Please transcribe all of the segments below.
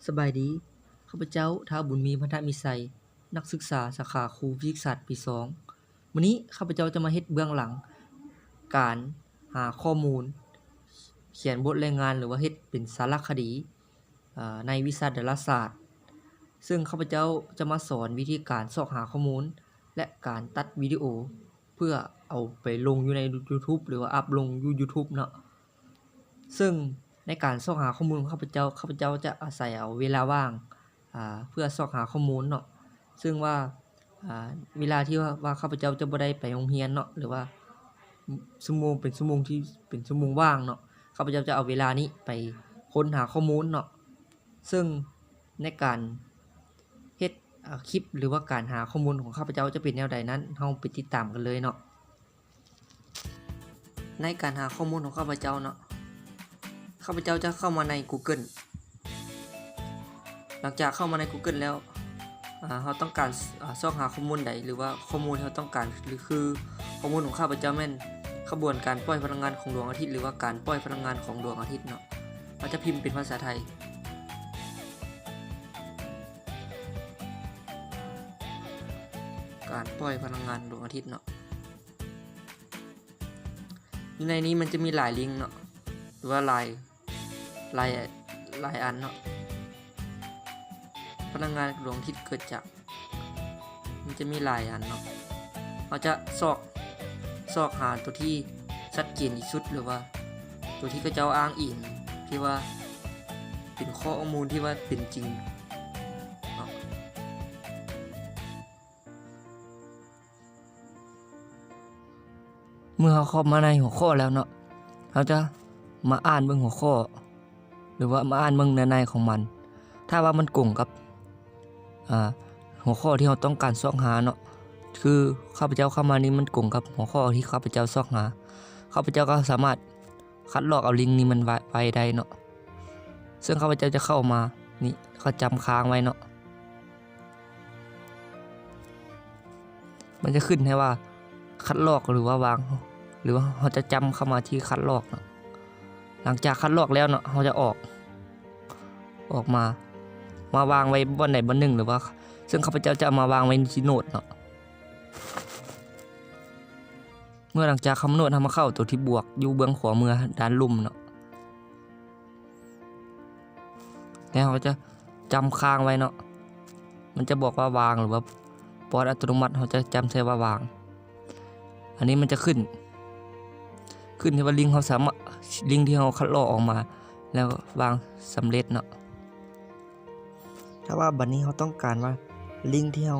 สบายดีข้าพเจ้าท้าวบุญมีพันธมิไสยนักศึกษาสาขาครูฟิสิกส์ศาสตร์ปี2มื้อนี้ข้าพเจ้าจะมาเฮ็ดเบื้องหลังการหาข้อมูลเขียนบทรายงานหรือว่าเฮ็ดเป็นสารคดีในวิชาดาราศาสตร์ซึ่งข้าพเจ้าจะมาสอนวิธีการซอกหาข้อมูลและการตัดวิดีโอเพื่อเอาไปลงอยู่ใน YouTube หรือว่าอัปลงอยู่ YouTube เนาะซึ่งในการซอกหาข้อมูลของข้าพเจ้าจะอาศัยเอาเวลาว่างเพื่อซอกหาข้อมูลเนาะซึ่งว่าเวลาที่ว่าข้าพเจ้าจะบ่ได้ไปโรงเรียนเนาะหรือว่าชั่วโมงเป็นชั่วโมงที่เป็นชั่วโมงว่างเนาะข้าพเจ้าจะเอาเวลานี้ไปค้นหาข้อมูลเนาะซึ่งในการเฮ็ดคลิปหรือว่าการหาข้อมูลของข้าพเจ้าจะเป็นแนวใดนั้นเฮาไปติดตามกันเลยเนาะในการหาข้อมูลของข้าพเจ้าเนาะข้าพเจ้าจะเข้ามาใน Google หลังจากเข้ามาใน Google แล้วเราต้องการซอกหาข้อมูลใดหรือว่าข้อมูลที่เราต้องการหรือคือข้อมูลของข้าพเจ้าแม่นขบวนการปล่อยพลังงานของดวงอาทิตย์หรือว่าการปล่อยพลังงานของดวงอาทิตย์เนาะเราจะพิมพ์เป็นภาษาไทยการปล่อยพลังงานดวงอาทิตย์เนาะในนี้มันจะมีหลายลิงก์เนาะหรือว่าหลายอันเนาะพลังงานดวงอาทิตย์เกิดจากมันจะมีหลายอันเนาะเราจะซอกหาตัวที่ชัดเจนที่สุดหรือว่าตัวที่เขาเจ้าอ้างอิงที่ว่าเป็นข้อมูลที่ว่าเป็นจริงเมื่อเราเข้ามาในหัวข้อแล้วเนาะเราจะมาอ่านเบิ่งหัวข้อหรือว่ามาอ่านเบิ่งในของมันถ้าว่ามันกงกับหัวข้อที่เราต้องการซอกหาเนาะคือข้าพเจ้าเข้ามานี้มันกงกับหัวข้อที่ข้าพเจ้าซอกหาข้าพเจ้าก็สามารถคัดลอกเอาลิงก์นี้มันไว้ได้เนาะซึ่งข้าพเจ้าจะเข้ามานี่ก็จำค้างไว้เนาะมันจะขึ้นให้ว่าคัดลอกหรือว่าวางหรือว่าเราจะจำเข้ามาที่คัดลอกเนาะหลังจากคัดลอกแล้วเนาะเราจะออกมาวางไว้บนไหนบนหนึ่งหรือว่าซึ่งข้าพเจ้าจะมาวางไว้ที่โน้ตเนาะเมื่อหลังจากคำนวณทำมาเข้าตัวที่บวกอยู่เบื้องขวามือด้านลุ่มเนาะแล้วเราจะจำค้างไว้เนาะมันจะบอกว่าวางหรือว่าปอดอัตโนมัติเราจะจำใช้ว่าวางอันนี้มันจะขึ้นที่ว่าลิงก์เขาสามารถลิงก์ที่เราคัดลอกออกมาแล้ววางสำเร็จเนาะถ้าว่าบัดนี้เขาต้องการว่าลิงก์ที่เรา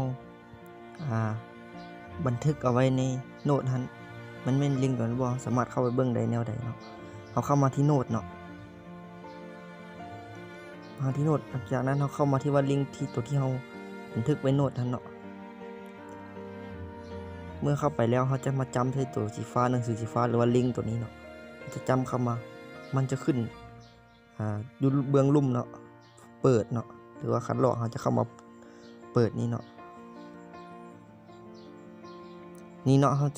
บันทึกเอาไว้ในโน้ตนั้นมันเป็นลิงก์ก่อนบ่สามารถเข้าไปเบิ่งได้แนวใดเนาะเราเข้ามาที่โน้ตเนาะมาที่โน้ตจากนั้นเราเข้ามาที่ว่าลิงก์ที่ตัวที่เราบันทึกไว้โน้ตนั้นเนาะเมื่อเข้าไปแล้วเขาจะมาจำใช้ตัวสีฟ้าหนังสือสีฟ้าหรือว่าลิงก์ตัวนี้เนาะจะจำเข้ามามันจะขึ้นอยู่เบื้องลุ่มเนาะเปิดเนาะหรือว่าคัดลอกเขาจะเข้ามาเปิดนี่เนาะนี่เนาะเขา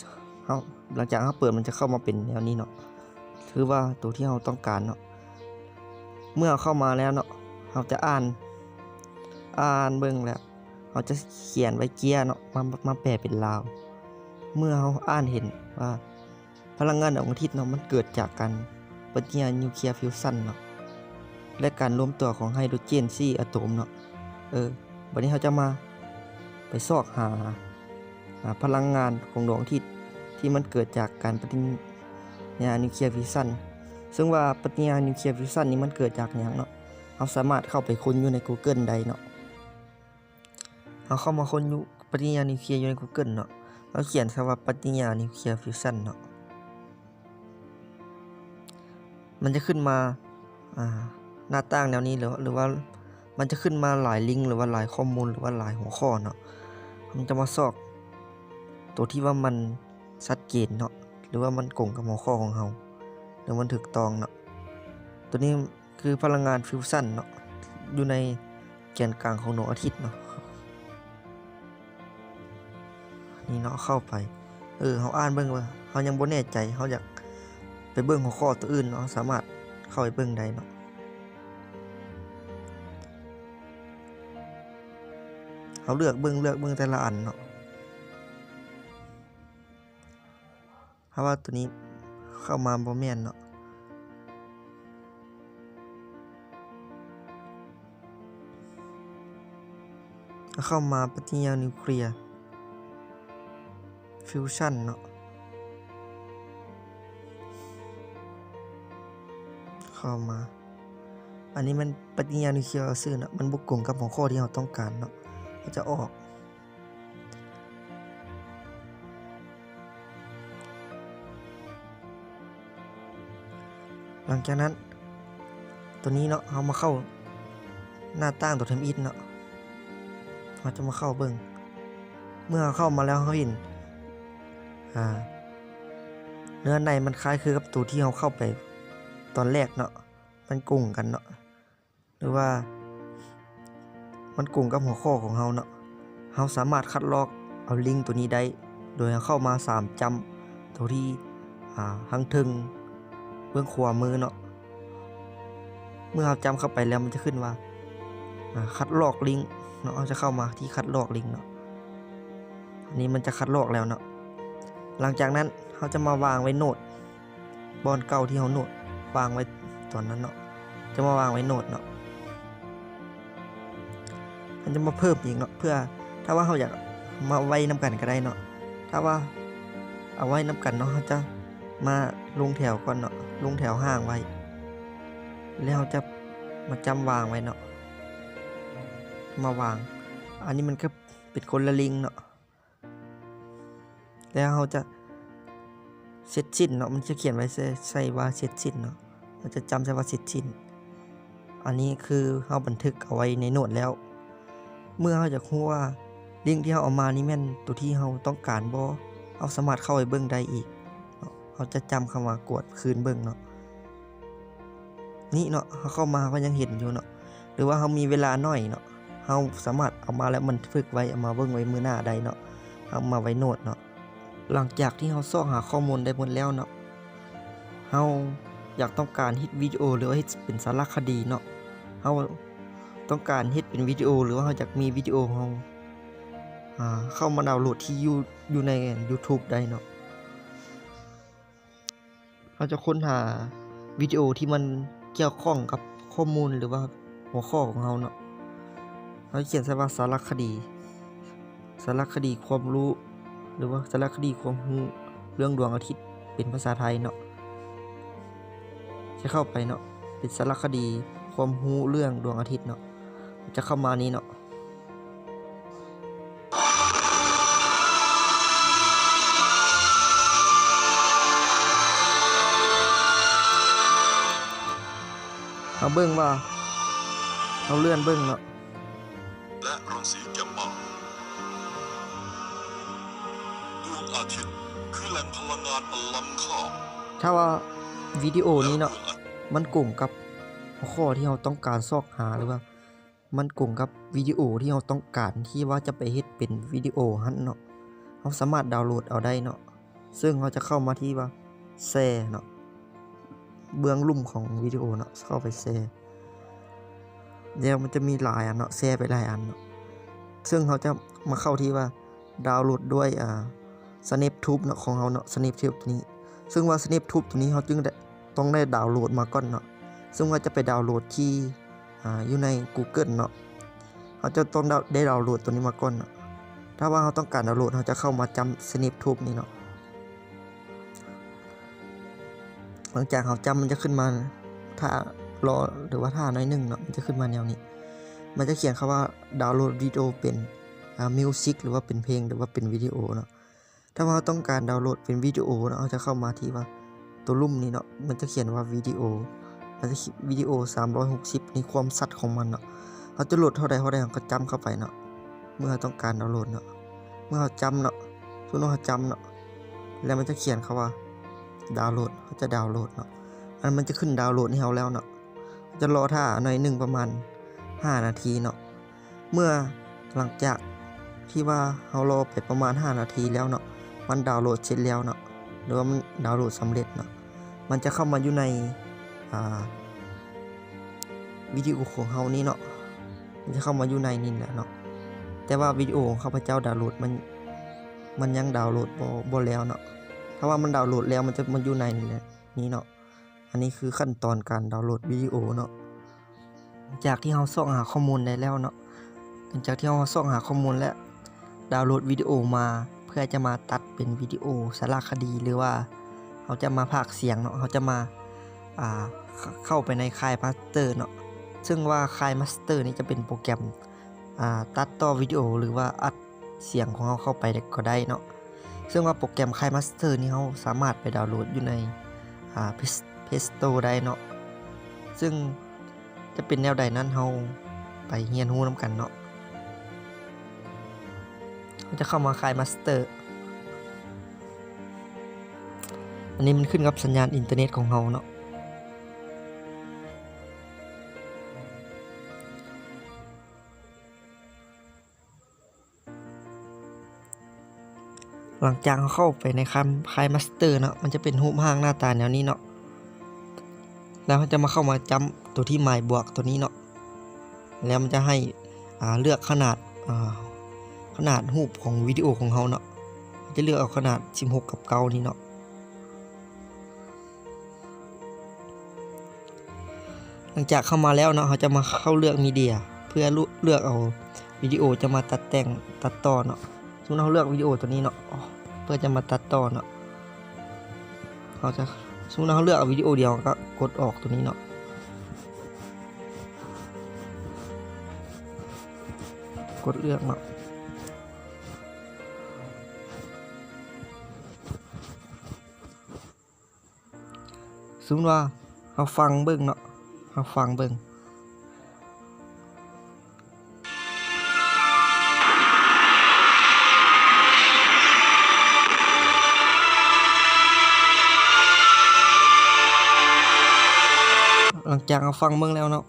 หลังจากเขาเปิดมันจะเข้ามาเป็นแนวนี้เนาะคือว่าตัวที่เราต้องการเนาะเมื่อเข้ามาแล้วเนาะเราจะอ่านเบิ่งแล้วเราจะเขียนไว้เกียร์เนาะมาแปลเป็นลาวเมื่อเราอ่านเห็นว่าพลังงานดวงอาทิตย์เนาะมันเกิดจากการปฏิกิริยานิวเคลียร์ฟิวชั่นเนาะและการรวมตัวของไฮโดรเจน4อะโตมเนาะวันนี้เราจะมาไปซอกหาพลังงานของดวงอาทิตย์ที่มันเกิดจากการปฏิกิริยานิวเคลียร์ฟิวชั่นซึ่งว่าปฏิกิริยานิวเคลียร์ฟิวชั่นนี้มันเกิดจากหยังเนาะเราสามารถเข้าไปค้นอยู่ใน Google ได้เนาะเราเข้ามาค้นอยู่ปฏิกิริยานิวเคลียร์อยู่ใน Google เนาะเราเขียนคำว่าปฏิกิริยานิวเคลียร์ฟิวชั่นเนาะมันจะขึ้นมาหน้าต่างแนวนี้หรือว่ามันจะขึ้นมาหลายลิงก์หรือว่าหลายข้อมูลหรือว่าหลายหัวข้อเนาะมันจะมาซอกตัวที่ว่ามันชัดเจนเนาะหรือว่ามันกงกับหัวข้อของเราหรือมันถูกต้องเนาะตัวนี้คือพลังงานฟิวชั่นเนาะอยู่ในแกนกลางของดวงอาทิตย์เนาะนี่เนาะเข้าไปเขาอ่านเบิ่งว่าเขายังบ่แน่ใจเขาอยากไปเบิ่งหัวข้อตัวอื่นเนาะสามารถเข้าไปเบิ่งได้เนาะ เขาเลือกเบิ่งแต่ละอันเนาะเพราะว่าตัวนี้เข้ามาบ่แม่นเนาะเข้ามาปฏิกิริยานิวเคลียร์ฟิวชั่นเนาะเข้ามาอันนี้มันปฏิกิริยานิวเคลียร์ซื่อเนาะมันบ่กลมกับหัวข้อที่เราต้องการเนาะก็จะออกหลังจากนั้นตัวนี้เนาะเอามาเข้าหน้าตั้งตัวทำอิฐเนาะเราจะมาเข้าเบิ่งเมื่อเข้ามาแล้วเขาเห็นเนื้อในมันคล้ายคือกับตัวที่เราเข้าไปตอนแรกเนาะมันกุ่งกันเนาะหรือว่ามันกุ่งกับหัวข้อของเราเนาะเราสามารถคัดลอกเอาลิงก์ตัวนี้ได้โดยเข้ามา3จำตัวที่ทางถึงเบื้องขวามือเนาะเมื่อเราจำเข้าไปแล้วมันจะขึ้นว่าคัดลอกลิงก์เนาะเราจะเข้ามาที่คัดลอกลิงก์เนาะอันนี้มันจะคัดลอกแล้วเนาะหลังจากนั้นเราจะมาวางไว้โน้ตบอลเก่าที่เราโน้ตวางไว้ตอนนั้นเนาะจะมาวางไว้โน้ตเนาะมันจะมาเพิ่มอีกเนาะเพื่อถ้าว่าเราอยากมาไว้น้ำกันก็ได้เนาะถ้าว่าเอาไว้น้ำกันเนาะเราจะมาลงแถวก่อนเนาะลงแถวห่างไว้แล้วเราจะมาจำวางไว้เนาะมาวางอันนี้มันก็เป็นคนละลิงเนาะแล้วเราจะเสร็จสิ้นเนาะมันจะเขียนไว้ใส่ว่าเสร็จสิ้นเนาะเราจะจำใส่ว่าเสร็จสิ้นอันนี้คือเราบันทึกเอาไว้ในโน้ตแล้วเมื่อเราจะรู้ว่าลิงก์ที่เราเอามานี่แม่นตัวที่เราต้องการบ่เราสามารถเข้าไปเบิ่งได้อีกเราจะจำคำว่ากดคืนเบิ่งเนาะนี่เนาะเขาเข้ามาก็ยังเห็นอยู่เนาะหรือว่าเขามีเวลาน้อยเนาะเขาสามารถเอามาแล้วมันฝึกไว้เอามาเบิ่งไว้มื้อหน้าได้เนาะเอามาไว้โน้ตเนาะหลังจากที่เขาซอกหาข้อมูลได้หมดแล้วเนาะเขาอยากต้องการเฮ็ดวิดีโอหรือว่าเฮ็ดเป็นสารคดีเนาะเขาต้องการเฮ็ดเป็นวิดีโอหรือว่าเขาอยากมีวิดีโอของเข้ามาดาวน์โหลดที่อยู่ใน YouTube ได้เนาะเราจะค้นหาวิดีโอที่มันเกี่ยวข้องกับข้อมูลหรือว่าหัวข้อของเราเนาะเราเขียนใส่ว่าสารคดีความรู้หรือว่าสารคดีความรู้เรื่องดวงอาทิตย์เป็นภาษาไทยเนาะจะเข้าไปเนาะเป็นสารคดีความรู้เรื่องดวงอาทิตย์เนาะจะเข้ามานี้เนาะเอาเบิ่งว่าเอาเลื่อนเบิ่งเนาะและรังสีแกมมาดวงอาทิตย์คือแหล่งพลังงานอันล้ำค่าถ้าว่าวิดีโอนี้เนาะมันกลุ่มกับหัวข้อที่เราต้องการซอกหาหรือว่ามันกลุ่มกับวิดีโอที่เราต้องการที่ว่าจะไปเฮ็ดเป็นวิดีโอหั่นเนาะเราสามารถดาวน์โหลดเอาได้เนาะซึ่งเราจะเข้ามาที่ว่าแชร์เนาะเบื้องลุ่มของวิดีโอเนาะเข้าไปแชร์เดี๋ยวมันจะมีหลายอันเนาะแชร์ไปหลายอันเนาะซึ่งเขาจะมาเข้าที่ว่าดาวน์โหลดด้วยSnaptube เนาะของเราเนาะ Snaptube ตัวนี้ซึ่งว่า Snaptube ตัวนี้เขาจึงต้องได้ดาวน์โหลดมาก่อนเนาะซึ่งว่าจะไปดาวน์โหลดที่อยู่ใน Google เนาะเขาจะต้องได้ดาวน์โหลดตัวนี้มาก่อนเนาะถ้าว่าเขาต้องการดาวน์โหลดเขาจะเข้ามาจำ Snaptube นี่เนาะหลังจากเขาจำมันจะขึ้นมาถ้ารอหรือว่าถ้าน้อยนึงเนาะมันจะขึ้นมาแนวนี้มันจะเขียนคำว่าดาวน์โหลดวิดีโอเป็นมิวสิกหรือว่าเป็นเพลงหรือว่าเป็นวิดีโอเนาะถ้าเราต้องการดาวน์โหลดเป็นวิดีโอเนาะเราจะเข้ามาที่ว่าตัวลุ่มนี้เนาะมันจะเขียนว่าวิดีโอมันจะวิดีโอ360นี่ความสัดของมันเนาะเราจะโหลดเท่าใดเราก็จำเข้าไปเนาะเมื่อต้องการดาวน์โหลดเนาะเมื่อเราจำเนาะส่วนเราจำเนาะแล้วมันจะเขียนคำว่าดาวน์โหลดเขาจะดาวน์โหลดเนาะอันมันจะขึ้นดาวน์โหลดให้เราแล้วเนาะจะรอท่าหน่อยนึงประมาณ5นาทีเนาะเมื่อหลังจากที่ว่าเรารอไปประมาณ5นาทีแล้วเนาะมันดาวน์โหลดเสร็จแล้วเนาะหรือว่ามันดาวน์โหลดสำเร็จเนาะมันจะเข้ามาอยู่ในวิดีโอของเรานี้เนาะมันจะเข้ามาอยู่ในนี่แหละเนาะแต่ แต่ว่าวิดีโอของข้าพเจ้าดาวน์โหลดมันยังดาวน์โหลดบ่แล้วเนาะถ้าว่ามันดาวน์โหลดแล้วมันจะมาอยู่ในนี้เนาะอันนี้คือขั้นตอนการดาวน์โหลดวิดีโอเนาะจากที่เราส่องหาข้อมูลได้แล้วเนาะหลังจากที่เราส่องหาข้อมูลและดาวน์โหลดวิดีโอมาเพื่อจะมาตัดเป็นวิดีโอสารคดีหรือว่าเขาจะมาพากย์เสียงเนาะเขาจะมาเข้าไปในค่ายมาสเตอร์เนาะซึ่งว่าค่ายมาสเตอร์นี้จะเป็นโปรแกรมตัดต่อวิดีโอหรือว่าอัดเสียงของเราเข้าไปก็ได้เนาะซึ่งว่าโปรแกรมค่ายมาสเตอร์นี้เขาสามารถไปดาวน์โหลดอยู่ในPlay Store ได้เนาะซึ่งจะเป็นแนวใดนั้นเราไปเรียนรู้นำกันเนาะเราจะเข้ามาค่ายมาสเตอร์อันนี้มันขึ้นกับสัญญาณอินเทอร์เน็ตของเราเนาะหลังจากเข้าไปในค่ายมาสเตอร์เนาะมันจะเป็นรูปร่างหน้าตาแนวนี้เนาะแล้วมันจะมาเข้ามาจำตัวที่หมายบวกตัวนี้เนาะแล้วมันจะให้เลือกขนาดรูปของวิดีโอของเราเนาะจะเลือกเอาขนาด16กับ9นี่เนาะหลังจากเข้ามาแล้วเนาะเขาจะมาเข้าเลือกมีเดียเพื่อเลือกเอาวิดีโอจะมาตัดแต่งตัดต่อเนาะสมมุติเราเลือกวิดีโอตัวนี้เนาะเพื่อจะมาตัดต่อเนาะสมมุติเราเลือกเอาวิดีโอเดียวก็กดออกตัวนี้เนาะกดเลือกเนาะสมมุติว่าเราฟังเบิ่งเนาะเราฟังเบิ่งหลังจากเราฟังเบิ่งแล้วเนาะ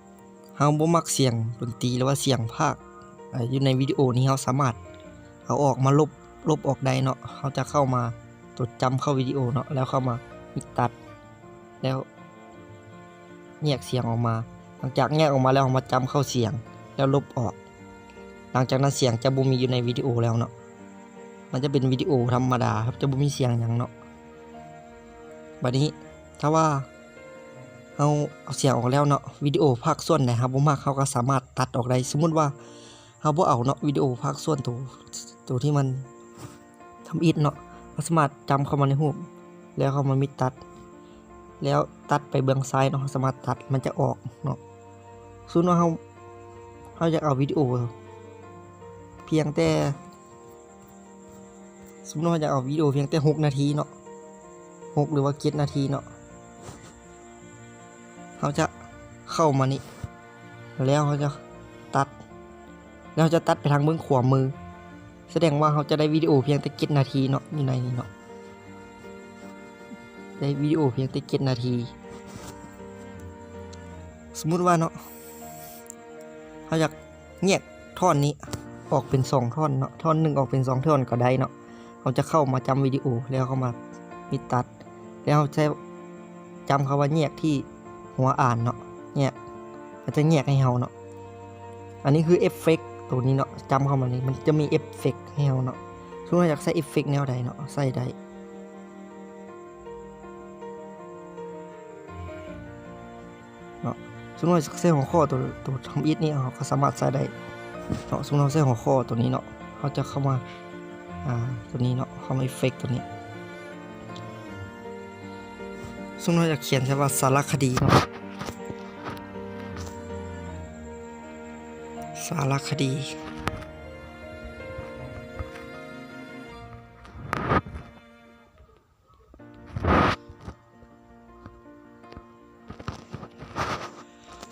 เราบ่มักเสียงดนตรีหรือว่าเสียงพากย์อยู่ในวิดีโอนี้เราสามารถเอาออกมาลบออกได้เนาะเขาจะเข้ามาจดจำเข้าวิดีโอเนาะแล้วเข้ามามิกตัดแล้วแยกเสียงออกมาหลังจากแยกออกมาแล้วเอามาจำเข้าเสียงแล้วลบออกหลังจากนั้นเสียงจะบ่มีอยู่ในวิดีโอแล้วเนาะมันจะเป็นวิดีโอธรรมดาครับจะบ่มีเสียงหยังเนาะบัดนี้ถ้าว่าเอาเสียงออกแล้วเนาะวิดีโอภาคส่วนไหนครับบ่มักเขาก็สามารถตัดออกได้สมมุติว่าเราบ่เอาเนาะวิดีโอภาคส่วนตัวที่มันทำอิฐเนาะเราสามารถจำเข้ามาในรูปแล้วเข้ามามิตัดแล้วตัดไปเบื้องซ้ายเนาะสามารถตัดมันจะออกเนาะสมมุติว่าเราอยากเอาวิดีโอเพียงแต่สมมุติว่าอยากเอาวิดีโอเพียงแต่6นาทีเนาะ6หรือว่า7นาทีเนาะเขาจะเข้ามานี่แล้วเขาจะตัดแล้วจะตัดไปทางเบื้องขวามือแสดงว่าเขาจะได้วิดีโอเพียงแต่7นาทีเนาะอยู่ในนี้เนาะได้วิดีโอเพียงแต่7นาทีสมมุติว่าเนาะเขาอยากแยกท่อนนี้ออกเป็น2ท่อนเนาะท่อนหนึ่งออกเป็น2ท่อนก็ได้เนาะเขาจะเข้ามาจำวิดีโอแล้วเขามามิตัดแล้วเขาใช้จำคำว่าแยกที่หัวอ่านเนาะเนี่ยมันจะแยกให้เราเนาะอันนี้คือเอฟเฟกต์ตัวนี้เนาะจำเข้ามานี่มันจะมีเอฟเฟกต์ให้เราเนาะสมมุติว่าอยากใส่เอฟเฟกต์แนวใดเนาะใส่ได้เนาะสมมุติว่าใส่หัวข้อตัวทำอิฐนี่เขาก็สามารถใส่ได้เนาะสมมุติเราใส่หัวข้อตัวนี้เนาะเขาจะเข้ามาตัวนี้เนาะเข้ามาเอฟเฟกต์ตัวนี้สมมุติว่าอยากเขียนใช่ว่าสารคดีเนาะสารคดี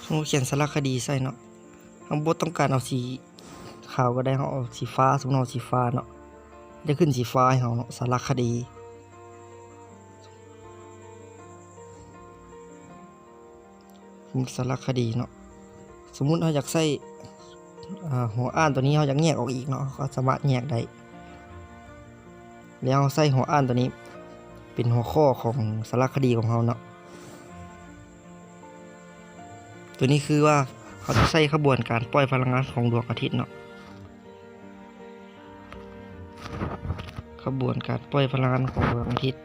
สมมุติเขียนสารคดีใส่เนาะเราบ่ต้องการเอาสีขาวก็ได้เราเอาสีฟ้าสมมุติเอาสีฟ้าเนาะได้ขึ้นสีฟ้าให้เราเนาะสารคดีสารคดีเนาะสมมุติเราอยากใส่หัวอ่านตัวนี้เราอยากแยกออกอีกเนาะก็สามารถแยกได้แล้วใส่หัวอ่านตัวนี้เป็นหัวข้อของสารคดีของเราเนาะตัวนี้คือว่าเขาจะใส่ขบวนการปล่อยพลังงานของดวงอาทิตย์เนาะ ขบวนการปล่อยพลังงานของดวงอาทิตย์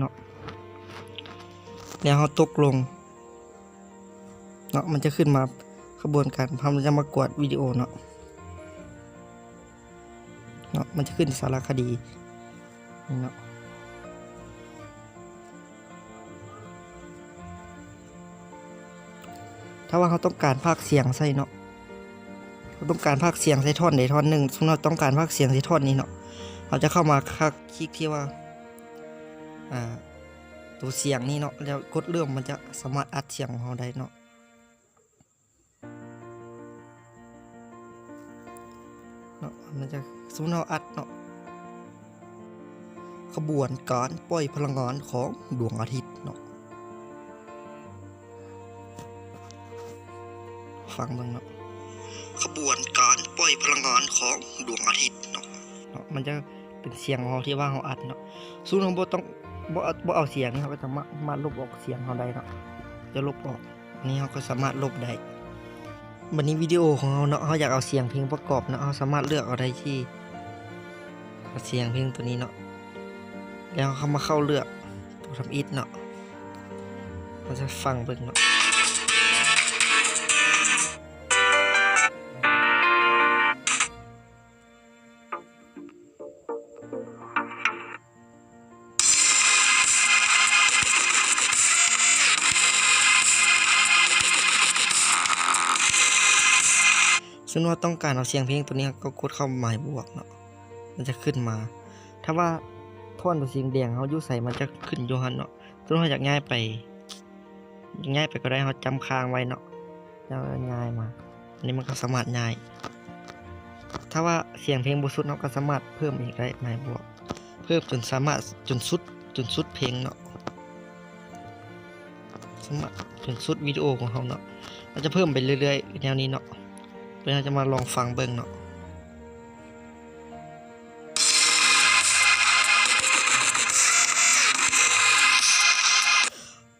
เนาะแล้วเขาตกลงเนาะมันจะขึ้นมาขบวนการพมันจะมากวดวิดีโอเนาะมันจะขึ้นสารคดีนี่เนาะถ้าว่าเขาต้องการพากย์เสียงใส่เนาะเขาต้องการพากย์เสียงใส่ท่อนใดท่อนหนึ่งสมมติเราต้องการพากย์เสียงใส่ท่อนนี้เนาะเราจะเข้ามาคลิกที่ว่าตัวเสียงนี่เนาะแล้วกดเริ่มมันจะสามารถอัดเสียงของเราได้เนาะมันจะสมมติเราอัดเนาะขบวนการปล่อยพลังงานของดวงอาทิตย์เนาะฟังเบิ่งเนาะขบวนการปล่อยพลังงานของดวงอาทิตย์เนาะมันจะเป็นเสียงของเราที่ว่าเราอัดเนาะซึ่งเราบ่ต้องบ่เอาเสียงนี่เขาก็จะมาลบออกเสียงเขาได้เนาะจะลบออกนี่เขาก็สามารถลบได้วันนี้วิดีโอของเราเนาะเขาอยากเอาเสียงเพลงประกอบเนาะเขาสามารถเลือกเอาได้ที่เสียงเพลงตัวนี้เนาะแล้วเขามาเข้าเลือกตัวทำอิฐเนาะเราจะฟังเบิ่งเนาะซึ่งว่าต้องการเอาเสียงเพลงตัวนี้ก็กดเข้าหมายบวกเนาะมันจะขึ้นมาถ้าว่าท่อนตัวสีแดงเขาอยู่ใส่มันจะขึ้นอยู่หันเนาะซึ่งเราอยากง่ายไปก็ได้เขาจำค้างไว้เนาะแล้วง่ายมาอันนี้มันก็สามารถง่ายถ้าว่าเสียงเพลงบสุดเราก็สามารถเพิ่มอีกได้หมายบวกเพิ่มจนสามารถจนสุดเพลงเนาะสามารถจนสุดวิดีโอของเขาเนาะเราจะเพิ่มไปเรื่อยๆแนวนี้เนาะเราจะมาลองฟังเบิ่งเนาะ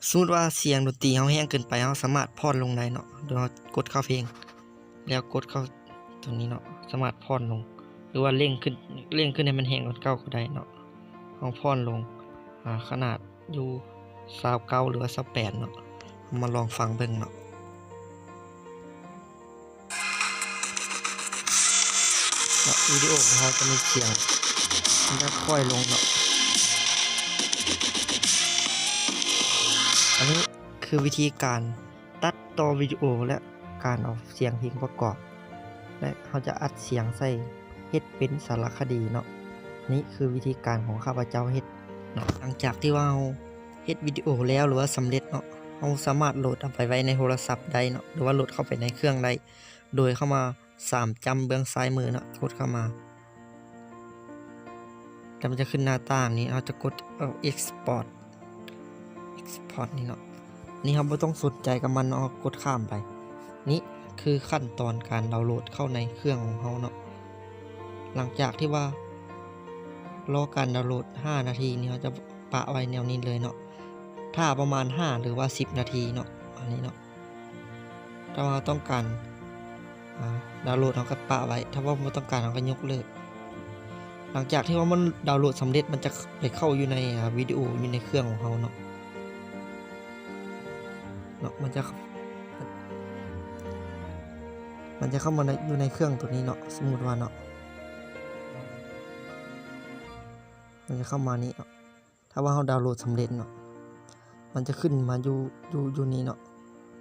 สมมติว่าเสียงดนตรีเขาแห้งเกินไปเขาสามารถพอนลงได้เนาะโดยเรากดเข้าเพลงแล้วกดเข้าตรงนี้เนาะสามารถพอนลงหรือว่าเร่งขึ้นให้มันแห้งกว่าเก่าก็ได้เนาะเอาพอนลงขนาดอยู่29หรือว่า28เนาะมาลองฟังเบิ่งเนาะวิดีโอของเขาจะมีเสียงมันจะค่อยลงเนาะอันนี้คือวิธีการตัดต่อวิดีโอและการเอาเสียงเพลงประกอบและเขาจะอัดเสียงใส่เฮ็ดเป็นสารคดีเนาะนี่คือวิธีการของข้าพเจ้าเฮ็ดเนาะหลังจากที่ว่าเราเฮ็ดวิดีโอแล้วหรือว่าสำเร็จเนาะเราสามารถโหลดเอาไปไว้ในโทรศัพท์ได้เนาะหรือว่าโหลดเข้าไปในเครื่องได้โดยเข้ามา3จำเบื้องซ้ายมือเนาะกดเข้ามาแล้วมันจะขึ้นหน้าต่างนี้เราจะกดexport นี่เนาะนี่เราไม่ต้องสนใจกับมันเนาะกดข้ามไปนี่คือขั้นตอนการดาวน์โหลดเข้าในเครื่องของเราเนาะหลังจากที่ว่ารอการดาวน์โหลด5นาทีนี่เราจะปะไว้แนวนี้เลยเนาะถ้าประมาณ5หรือว่า10นาทีเนาะอันนี้เนาะถ้าเราต้องการดาวน์โหลดเราก็ปะไว้ถ้าว่าไม่ต้องการเราก็ยกเลิกหลังจากที่ว่ามันดาวน์โหลดสำเร็จมันจะไปเข้าอยู่ในวิดีโออยู่ในเครื่องของเราเนาะมันจะเข้ามาอยู่ในเครื่องตัวนี้เนาะสมมุติว่าเนาะมันจะเข้ามานี้เนาะถ้าว่าเราดาวน์โหลดสำเร็จเนาะมันจะขึ้นมาอยู่นี้เนาะ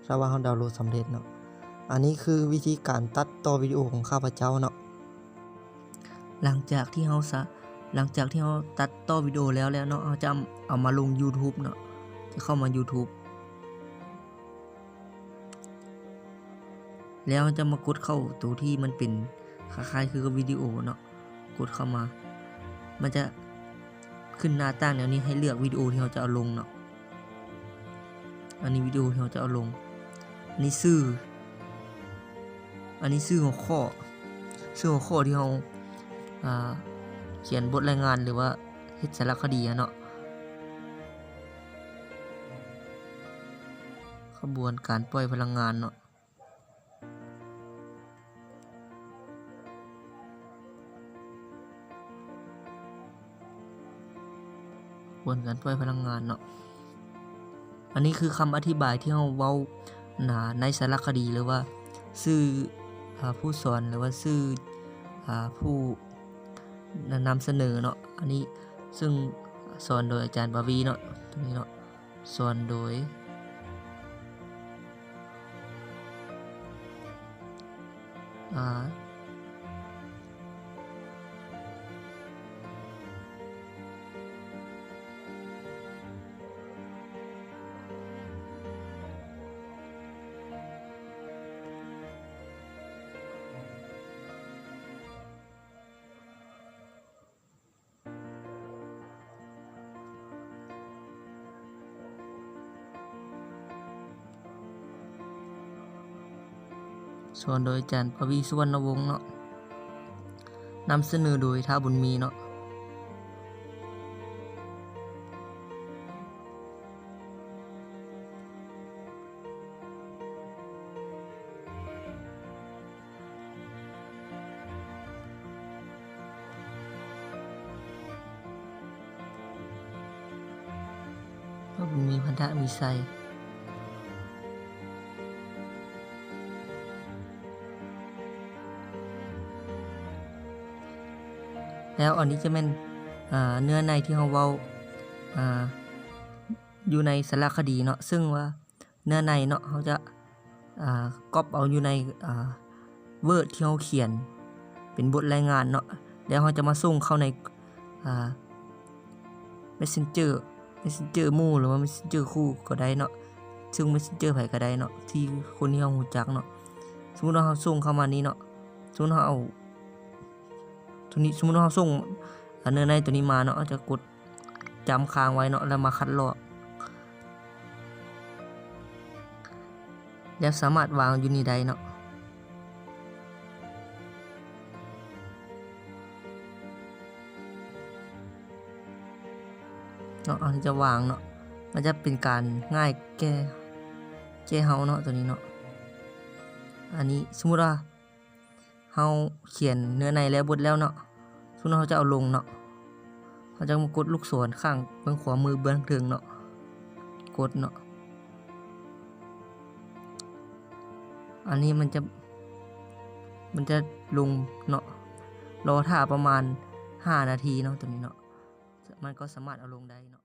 ถ้าว่าเราดาวน์โหลดสำเร็จเนาะอันนี้คือวิธีการตัดต่อวิดีโอของข้าพเจ้าเนาะหลังจากที่เราตัดต่อวิดีโอแล้วเนาะเราจะเอามาลง YouTube เนาะจะเข้ามา YouTube แล้วจะมากดเข้าตัวที่มันเป็นคล้ายๆคือวิดีโอเนาะกดเข้ามามันจะขึ้นหน้าต่างแนวนี้ให้เลือกวิดีโอที่เราจะเอาลงเนาะอันนี้วิดีโอที่เราจะเอาลงอันนี้ชื่อ อันนี้ชื่อหัวข้อที่เราเขียนบทรายงานหรือว่าเฮ็ดสารคดีเนาะขบวนการปล่อยพลังงานเนาะขบวนการปล่อยพลังงานเนาะอันนี้คือคำอธิบายที่เราเว้าในสารคดีหรือว่าชื่อผู้สอนหรือว่าชื่อผู้นำเสนอเนาะอันนี้ซึ่งสอนโดยอาจารย์บาวีเนาะตรงนี้เนาะสอนโดยสอนโดยอาจารย์ปวีสุวรรณวงศ์เนาะนำเสนอโดยท้าบุญมีเนาะท้าบุญมีพันธะมีไซแล้วอันนี้จะเป็นเนื้อในที่เราเว้าอยู่ในสารคดีเนาะซึ่งว่าเนื้อในเนาะเขาจะก๊อปเอาอยู่ในเวิร์ดที่เขาเขียนเป็นบทรายงานเนาะแล้วเขาจะมาส่งเข้าในMessenger หมู่หรือว่า Messenger คู่ก็ได้เนาะซึ่ง Messenger ไผก็ได้เนาะที่คนที่เรารู้จักเนาะสมมุติว่าเราส่งเข้ามานี้เนาะสมมุติเราเอาตัวนี้สมมุติว่าเราส่งเนื้อในตัวนี้มาเนาะจะกดจำค้างไว้เนาะแล้วมาคัดลอกแล้วสามารถวางอยู่นี่ได้เนาะอันนี้จะวางเนาะมันจะเป็นการง่ายแก้เฮาเนาะตัวนี้เนาะอันนี้สมมุติว่าเฮาเขียนเนื้อในแล้วบทแล้วเนาะสมมุติเขาจะเอาลงเนาะเขาจะมากดลูกศรข้างเบื้องขวามือเบื้องถึงเนาะกดเนาะอันนี้มันจะลงเนาะรอท่าประมาณ5 นาทีเนาะตัวนี้เนาะมันก็สามารถเอาลงได้เนาะ